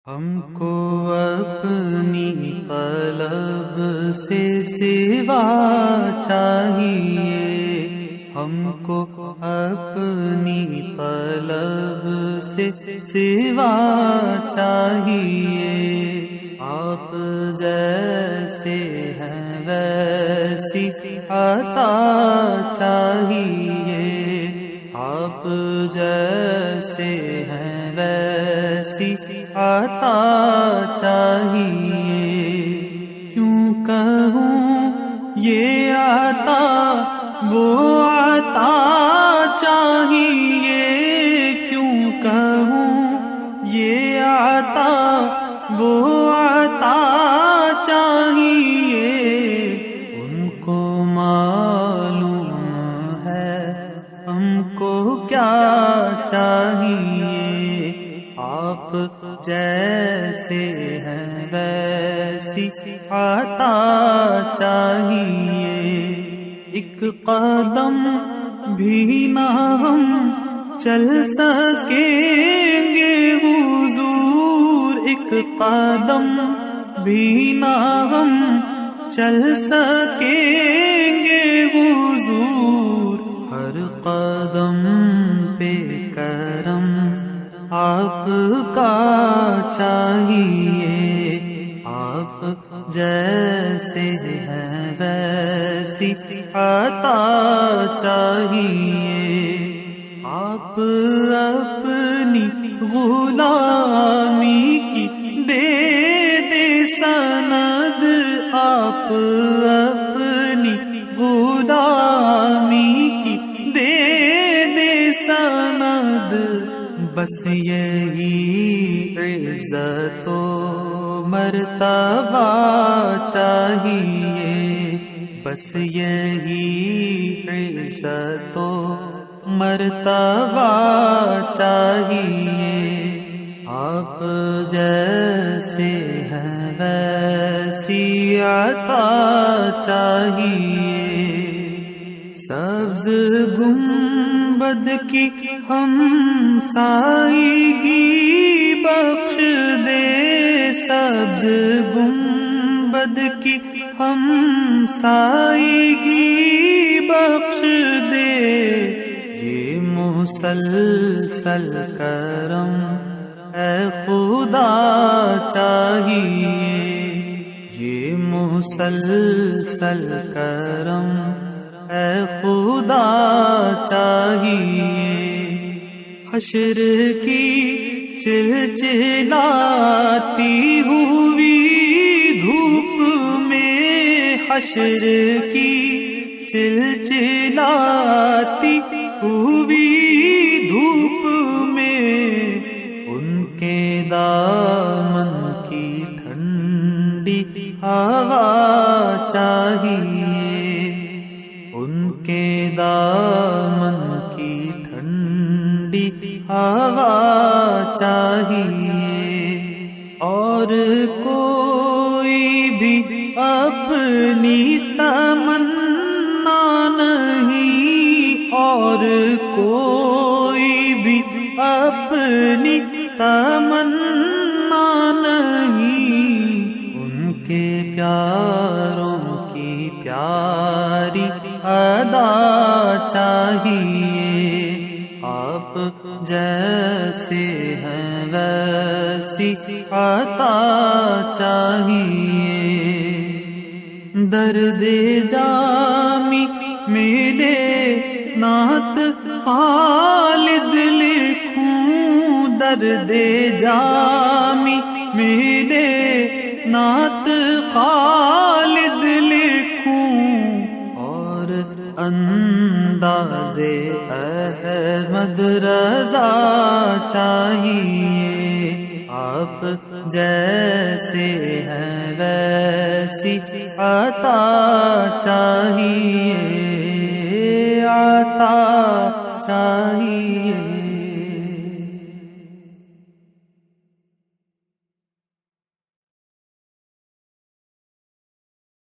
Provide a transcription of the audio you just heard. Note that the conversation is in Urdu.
ہم کو اپنی طلب سے سوا چاہیے، ہم کو اپنی طلب سے سوا چاہیے، آپ جیسے ہیں ویسی عطا چاہیے، آپ جیسے ہیں ویسی عطا چاہیے، کیوں کہوں یہ عطا وہ عطا چاہیے، کیوں کہوں یہ عطا وہ عطا چاہیے، ان کو معلوم ہے ہم کو کیا چاہیے، آپ جیسے ہیں ویسی عطا چاہیے، ایک قدم بھی نہ ہم چل سکیں گے حضور، ایک قدم بھی نہ ہم چل سکیں گے حضور، ہر قدم پہ کرم آپ کا چاہیے، آپ جیسے ہیں ویسی عطا چاہیے، آپ اپنی غلامی کی دے سند، آپ اپنی غلامی کی دے سند، بس یہی عزت و مرتبہ چاہیے، بس یہی عزت و مرتبہ چاہیے، آپ جیسے ہیں ویسی عطا چاہیے، سبز گنبد کی ہم سائیگی بخش دے، سبز گنبد کی ہم سائیگی بخش دے، یہ مسلسل کرم اے خدا چاہیے، یہ مسلسل کرم اے خدا چاہیے، حشر کی چلچلاتی ہوئی دھوپ میں، حشر کی چلچلاتی ہوئی دھوپ میں، ان کے دامن کی ٹھنڈی ہوا چاہیے، ان کے دامن کی ٹھنڈی ہوا چاہیے، اور کوئی بھی اپنی تمنا نہیں، اور کوئی بھی اپنی تمنا نہیں، ان کے پیاروں کی پیاری ادا چاہیے، آپ جیسے ہیں ویسی عطا چاہیے، درد جامی میرے نعت خالد لکھوں، درد جامی میرے نعت خالد لکھوں، اور انداز احمد رضا چاہیے، آپ جیسے ہیں ویسی عطا چاہیے، عطا چاہیے۔